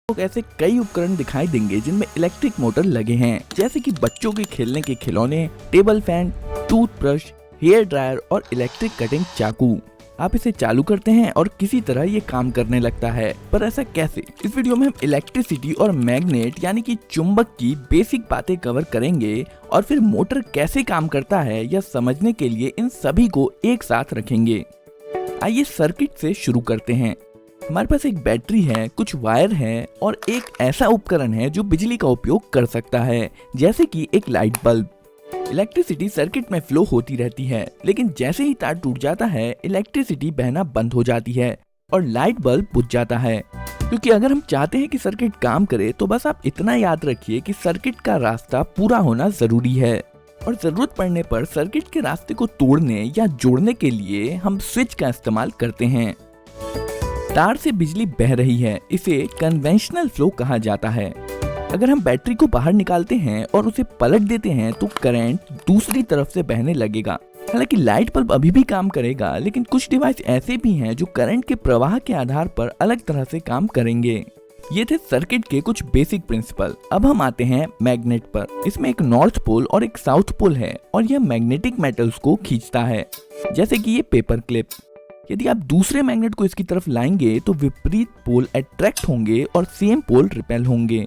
लोग ऐसे कई उपकरण दिखाई देंगे जिनमें इलेक्ट्रिक मोटर लगे हैं, जैसे कि बच्चों के खेलने के खिलौने, table fan, toothbrush, hair dryer और इलेक्ट्रिक कटिंग चाकू। आप इसे चालू करते हैं और किसी तरह ये काम करने लगता है, पर ऐसा कैसे? इस वीडियो में हम इलेक्ट्रिसिटी और मैग्नेट यानी कि चुंबक की बेसिक बातें कवर करेंगे और फिर मोटर कैसे काम करता है यह समझने के लिए इन सभी को एक साथ रखेंगे। आइए सर्किट से शुरू करते हैं। हमारे पास एक बैटरी है, कुछ वायर है और एक ऐसा उपकरण है जो बिजली का उपयोग कर सकता है, जैसे कि एक लाइट बल्ब। इलेक्ट्रिसिटी सर्किट में फ्लो होती रहती है, लेकिन जैसे ही तार टूट जाता है इलेक्ट्रिसिटी बहना बंद हो जाती है और लाइट बल्ब बुझ जाता है। क्योंकि अगर हम चाहते हैं कि सर्किट काम करे तो बस आप इतना याद रखिए कि सर्किट का रास्ता पूरा होना जरूरी है और जरूरत पड़ने पर सर्किट के रास्ते को तोड़ने या जोड़ने के लिए हम स्विच का इस्तेमाल करते हैं। तार से बिजली बह रही है, इसे कन्वेंशनल फ्लो कहा जाता है। अगर हम बैटरी को बाहर निकालते हैं और उसे पलट देते हैं तो करंट दूसरी तरफ से बहने लगेगा। हालांकि लाइट बल्ब अभी भी काम करेगा, लेकिन कुछ डिवाइस ऐसे भी हैं जो करंट के प्रवाह के आधार पर अलग तरह से काम करेंगे। ये थे सर्किट के कुछ बेसिक प्रिंसिपल। अब हम आते हैं मैग्नेट पर। इसमें एक नॉर्थ पोल और एक साउथ पोल है और यह मैग्नेटिक मेटल्स को खींचता है, जैसे कि ये पेपर क्लिप। यदि आप दूसरे मैग्नेट को इसकी तरफ लाएंगे तो विपरीत पोल अट्रैक्ट होंगे और सेम पोल रिपेल होंगे।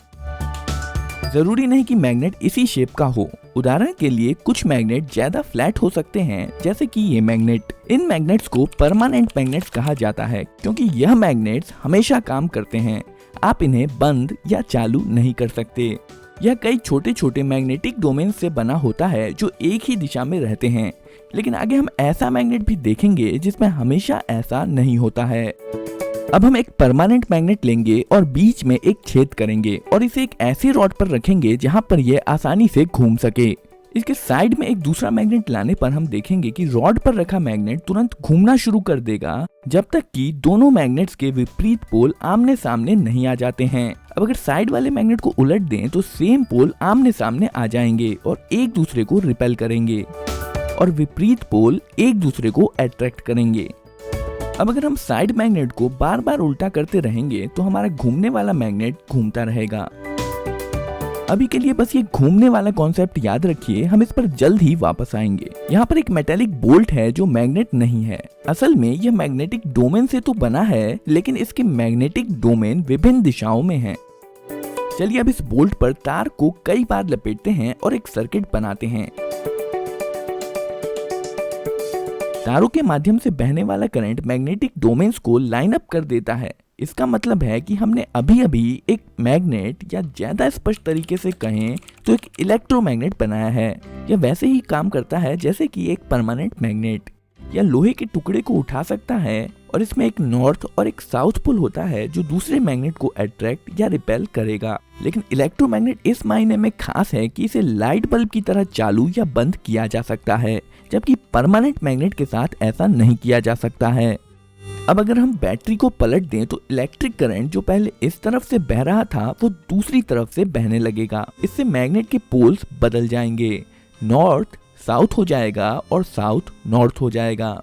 जरूरी नहीं कि मैग्नेट इसी शेप का हो। उदाहरण के लिए कुछ मैग्नेट ज्यादा फ्लैट हो सकते हैं, जैसे कि ये मैग्नेट। इन मैग्नेट्स को परमानेंट मैग्नेट्स कहा जाता है, क्योंकि यह मैग्नेट्स हमेशा काम करते हैं। आप इन्हें बंद या चालू नहीं कर सकते। यह कई छोटे छोटे मैग्नेटिक डोमेन से बना होता है जो एक ही दिशा में रहते हैं, लेकिन आगे हम ऐसा मैग्नेट भी देखेंगे जिसमें हमेशा ऐसा नहीं होता है। अब हम एक परमानेंट मैग्नेट लेंगे और बीच में एक छेद करेंगे और इसे एक ऐसी रॉड पर रखेंगे जहां पर यह आसानी से घूम सके। इसके साइड में एक दूसरा मैग्नेट लाने पर हम देखेंगे कि रॉड पर रखा मैग्नेट तुरंत घूमना शुरू कर देगा, जब तक कि दोनों मैग्नेट्स के विपरीत पोल आमने सामने नहीं आ जाते हैं। अब अगर साइड वाले मैग्नेट को उलट दें तो सेम पोल आमने सामने आ जाएंगे और एक दूसरे को रिपेल करेंगे और विपरीत पोल एक दूसरे को अट्रैक्ट करेंगे। अब अगर हम साइड मैग्नेट को बार बार उल्टा करते रहेंगे तो हमारा घूमने वाला मैग्नेट घूमता रहेगा। अभी के लिए बस ये घूमने वाला कॉन्सेप्ट याद रखिए, हम इस पर जल्द ही वापस आएंगे। यहाँ पर एक मेटेलिक बोल्ट है जो मैग्नेट नहीं है। असल में यह मैग्नेटिक डोमेन से तो बना है, लेकिन इसके मैग्नेटिक डोमेन विभिन्न दिशाओं में है। चलिए अब इस बोल्ट पर तार को कई बार लपेटते हैं और एक सर्किट बनाते हैं। तारों के माध्यम से बहने वाला करंट मैग्नेटिक डोमेन्स को लाइन अप कर देता है। इसका मतलब है कि हमने अभी अभी एक मैग्नेट, या ज्यादा स्पष्ट तरीके से कहें तो एक इलेक्ट्रोमैग्नेट बनाया है। यह वैसे ही काम करता है जैसे कि एक परमानेंट मैग्नेट। यह लोहे के टुकड़े को उठा सकता है और इसमें एक नॉर्थ और एक साउथ पोल होता है जो दूसरे मैग्नेट को अट्रैक्ट या रिपेल करेगा। लेकिन इलेक्ट्रोमैग्नेट इस मायने में खास है कि इसे लाइट बल्ब की तरह चालू या बंद किया जा सकता है, जबकि परमानेंट मैग्नेट के साथ ऐसा नहीं किया जा सकता है। अब अगर हम बैटरी को पलट दें तो इलेक्ट्रिक करंट जो पहले इस तरफ से बह रहा था वो दूसरी तरफ से बहने लगेगा। इससे मैग्नेट के पोल्स बदल जाएंगे, नॉर्थ साउथ हो जाएगा और साउथ नॉर्थ हो जाएगा।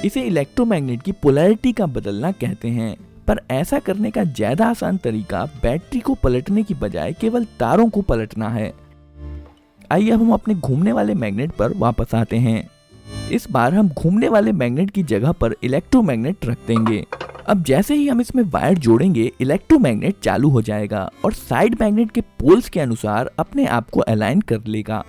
इसे इलेक्ट्रोमैग्नेट की पोलैरिटी का बदलना कहते हैं। पर ऐसा करने का ज्यादा आसान तरीका बैटरी को पलटने की बजाय केवल तारों को पलटना है। आइए अब हम अपने घूमने वाले मैग्नेट पर वापस आते हैं। इस बार हम घूमने वाले मैग्नेट की जगह पर इलेक्ट्रोमैग्नेट रख देंगे। अब जैसे ही हम इसमें वायर जोड़ेंगे इलेक्ट्रोमैग्नेट चालू हो जाएगा और साइड मैग्नेट के पोल्स के अनुसार अपने आप को अलाइन कर लेगा।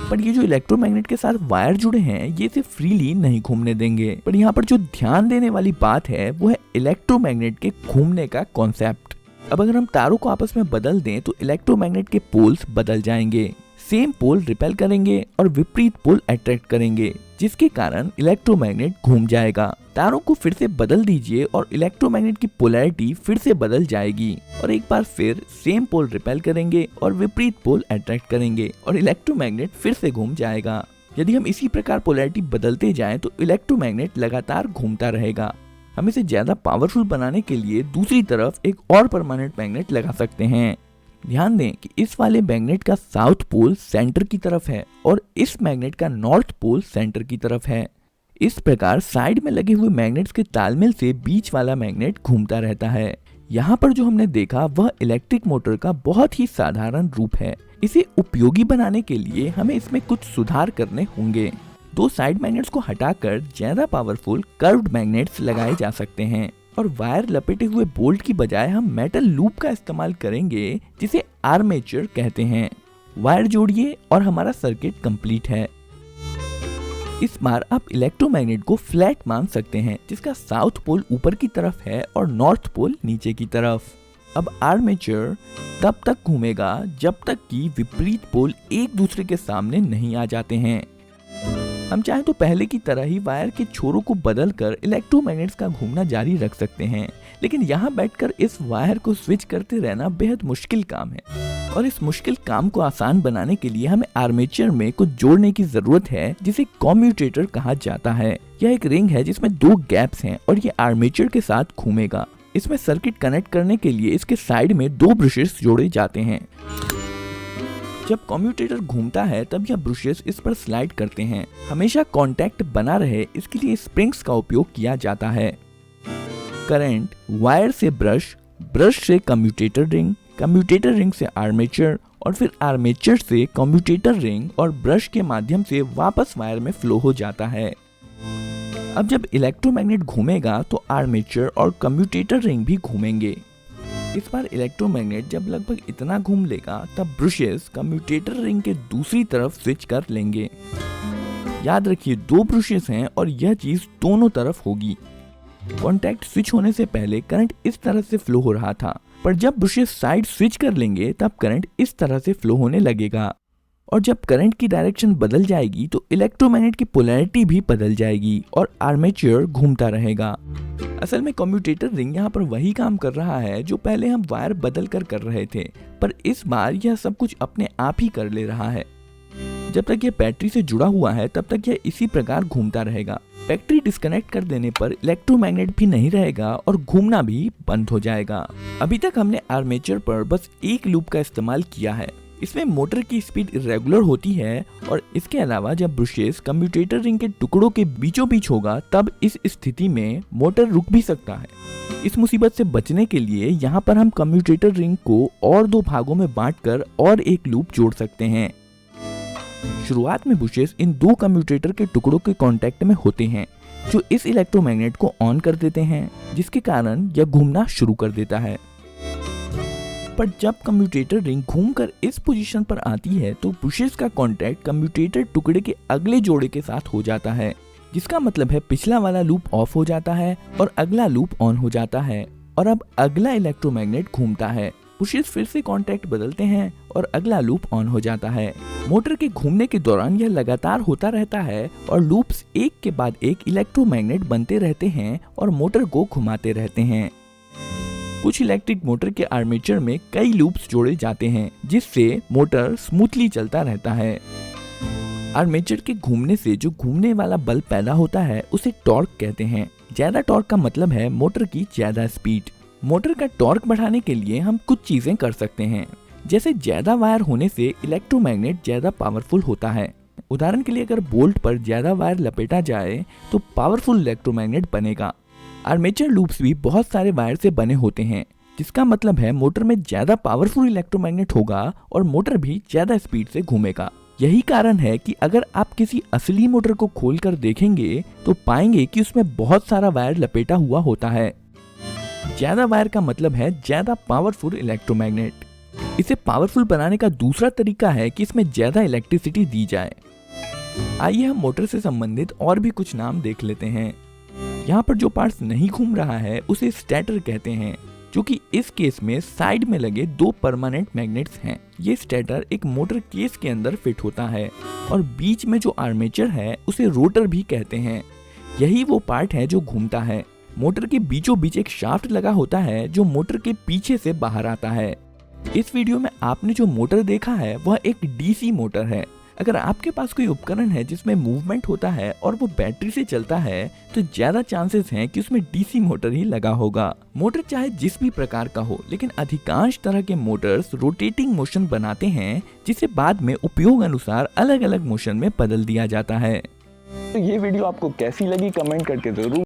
पर ये जो इलेक्ट्रोमैग्नेट के साथ वायर जुड़े हैं ये इसे फ्रीली नहीं घूमने देंगे। पर यहाँ पर जो ध्यान देने वाली बात है वो है इलेक्ट्रोमैग्नेट के घूमने का कॉन्सेप्ट। अब अगर हम तारों को आपस में बदल दें तो इलेक्ट्रोमैग्नेट के पोल्स बदल जाएंगे। सेम पोल रिपेल करेंगे और विपरीत पोल अट्रैक्ट करेंगे, जिसके कारण इलेक्ट्रोमैग्नेट घूम जाएगा। तारों को फिर से बदल दीजिए और इलेक्ट्रोमैग्नेट की पोलैरिटी फिर से बदल जाएगी और एक बार फिर सेम पोल रिपेल करेंगे और विपरीत पोल अट्रैक्ट करेंगे और इलेक्ट्रोमैग्नेट फिर से घूम जाएगा। यदि हम इसी प्रकार पोलैरिटी बदलते जाएं तो इलेक्ट्रोमैग्नेट लगातार घूमता रहेगा। हम इसे ज्यादा पावरफुल बनाने के लिए दूसरी तरफ एक और परमानेंट मैग्नेट लगा सकते हैं। ध्यान दें कि इस वाले मैग्नेट का साउथ पोल सेंटर की तरफ है और इस मैग्नेट का नॉर्थ पोल सेंटर की तरफ है। इस प्रकार साइड में लगे हुए मैग्नेट्स के तालमेल से बीच वाला मैग्नेट घूमता रहता है। यहाँ पर जो हमने देखा वह इलेक्ट्रिक मोटर का बहुत ही साधारण रूप है। इसे उपयोगी बनाने के लिए हमें इसमें कुछ सुधार करने होंगे। दो साइड मैग्नेट्स को हटाकर ज्यादा पावरफुल कर्व्ड मैग्नेट्स लगाए जा सकते हैं और वायर लपेटे हुए बोल्ट की बजाय हम मेटल लूप का इस्तेमाल करेंगे जिसे आर्मेचर कहते हैं। वायर जोड़िए और हमारा सर्किट कंप्लीट है। इस बार आप इलेक्ट्रोमैग्नेट को फ्लैट मान सकते हैं जिसका साउथ पोल ऊपर की तरफ है और नॉर्थ पोल नीचे की तरफ। अब आर्मेचर तब तक घूमेगा जब तक कि विपरीत पोल एक दूसरे के सामने नहीं आ जाते हैं। हम चाहे तो पहले की तरह ही वायर के छोरों को बदलकर इलेक्ट्रोमैग्नेट्स का घूमना जारी रख सकते हैं, लेकिन यहाँ बैठकर इस वायर को स्विच करते रहना बेहद मुश्किल काम है और इस मुश्किल काम को आसान बनाने के लिए हमें आर्मेचर में कुछ जोड़ने की जरूरत है जिसे कम्यूटेटर कहा जाता है। यह एक रिंग है जिसमें दो गैप्स हैं और ये आर्मेचर के साथ घूमेगा। इसमें सर्किट कनेक्ट करने के लिए इसके साइड में दो ब्रशेस जोड़े जाते हैं। जब कम्यूटेटर घूमता है तब यह ब्रशेस इस पर स्लाइड करते हैं। हमेशा कांटेक्ट बना रहे इसके लिए स्प्रिंग्स का उपयोग किया जाता है। करंट वायर से ब्रश, ब्रश से कम्यूटेटर रिंग से आर्मेचर और फिर आर्मेचर से कम्यूटेटर रिंग और ब्रश के माध्यम से वापस वायर में फ्लो हो जाता है। अब जब इलेक्ट्रोमैग्नेट घूमेगा तो आर्मेचर और कम्यूटेटर रिंग भी घूमेंगे। इस बार इलेक्ट्रोमैग्नेट जब लगभग इतना घूम लेगा तब ब्रशेस कम्यूटेटर रिंग के दूसरी तरफ स्विच कर लेंगे। याद रखिए दो ब्रशेस हैं और यह चीज दोनों तरफ होगी। कॉन्टैक्ट स्विच होने से पहले करंट इस तरह से फ्लो हो रहा था, पर जब ब्रशेस साइड स्विच कर लेंगे तब करंट इस तरह से फ्लो होने लगेगा और जब करंट की डायरेक्शन बदल जाएगी तो इलेक्ट्रोमैग्नेट की पोलैरिटी भी बदल जाएगी और आर्मेचर घूमता रहेगा। असल में कम्यूटेटर रिंग यहाँ पर वही काम कर रहा है जो पहले हम वायर बदल कर रहे थे, पर इस बार यह सब कुछ अपने आप ही कर ले रहा है। जब तक यह बैटरी से जुड़ा हुआ है तब तक यह इसी प्रकार घूमता रहेगा। बैटरी डिस्कनेक्ट कर देने पर इलेक्ट्रोमैग्नेट भी नहीं रहेगा और घूमना भी बंद हो जाएगा। अभी तक हमने आर्मेचर पर बस एक लूप का इस्तेमाल किया है। इसमें मोटर की स्पीड इरेगुलर होती है और इसके अलावा जब ब्रशेस कम्यूटेटर रिंग के टुकड़ों के बीचों बीच होगा तब इस स्थिति में मोटर रुक भी सकता है। इस मुसीबत से बचने के लिए यहाँ पर हम कम्यूटेटर रिंग को और दो भागों में बांटकर और एक लूप जोड़ सकते हैं। शुरुआत में ब्रशेस इन दो कम्यूटेटर के टुकड़ों के कांटेक्ट में होते हैं जो इस इलेक्ट्रोमैग्नेट को ऑन कर देते हैं, जिसके कारण यह घूमना शुरू कर देता है। पर जब कम्यूटेटर रिंग घूमकर इस पोजीशन पर आती है तो ब्रशेस का कांटेक्ट कम्यूटेटर टुकड़े के अगले जोड़े के साथ हो जाता है, जिसका मतलब है पिछला वाला लूप ऑफ हो जाता है और अगला लूप ऑन हो जाता है और अब अगला इलेक्ट्रोमैग्नेट घूमता है। ब्रशेस फिर से कांटेक्ट बदलते हैं और अगला लूप ऑन हो जाता है। मोटर के घूमने के दौरान यह लगातार होता रहता है और लूप्स एक के बाद एक इलेक्ट्रोमैग्नेट बनते रहते हैं और मोटर को घुमाते रहते हैं। कुछ इलेक्ट्रिक मोटर के आर्मेचर में कई लूप्स जोड़े जाते हैं जिससे मोटर स्मूथली चलता रहता है। आर्मेचर के घूमने से जो घूमने वाला बल पैदा होता है उसे टॉर्क कहते हैं। ज्यादा टॉर्क का मतलब है मोटर की ज्यादा स्पीड। मोटर का टॉर्क बढ़ाने के लिए हम कुछ चीजें कर सकते हैं, जैसे ज्यादा वायर होने से इलेक्ट्रोमैग्नेट ज्यादा पावरफुल होता है। उदाहरण के लिए अगर बोल्ट पर ज्यादा वायर लपेटा जाए तो पावरफुल इलेक्ट्रोमैग्नेट बनेगा। आर्मेचर लूप्स भी बहुत सारे वायर से बने होते हैं, जिसका मतलब है मोटर में ज्यादा पावरफुल इलेक्ट्रोमैग्नेट होगा और मोटर भी ज्यादा स्पीड से घूमेगा। यही कारण है कि अगर आप किसी असली मोटर को खोलकर देखेंगे तो पाएंगे कि उसमें बहुत सारा वायर लपेटा हुआ होता है। ज्यादा वायर का मतलब है ज्यादा पावरफुल इलेक्ट्रोमैग्नेट। इसे पावरफुल बनाने का दूसरा तरीका है कि इसमें ज्यादा इलेक्ट्रिसिटी दी जाए। आइए हम मोटर से संबंधित और भी कुछ नाम देख लेते हैं। यहाँ पर जो पार्ट्स नहीं घूम रहा है उसे स्टेटर कहते हैं, जो कि इस केस में साइड में लगे दो परमानेंट मैग्नेट्स हैं। ये स्टेटर एक मोटर केस के अंदर फिट होता है और बीच में जो आर्मेचर है उसे रोटर भी कहते हैं। यही वो पार्ट है जो घूमता है। मोटर के बीचों बीच एक शाफ्ट लगा होता है जो मोटर के पीछे से बाहर आता है। इस वीडियो में आपने जो मोटर देखा है वह एक डीसी मोटर है। अगर आपके पास कोई उपकरण है जिसमें मूवमेंट होता है और वो बैटरी से चलता है तो ज्यादा चांसेस हैं कि उसमें डीसी मोटर ही लगा होगा। मोटर चाहे जिस भी प्रकार का हो, लेकिन अधिकांश तरह के मोटर्स रोटेटिंग मोशन बनाते हैं जिसे बाद में उपयोग अनुसार अलग अलग मोशन में बदल दिया जाता है। तो ये वीडियो आपको कैसी लगी कमेंट करके जरूर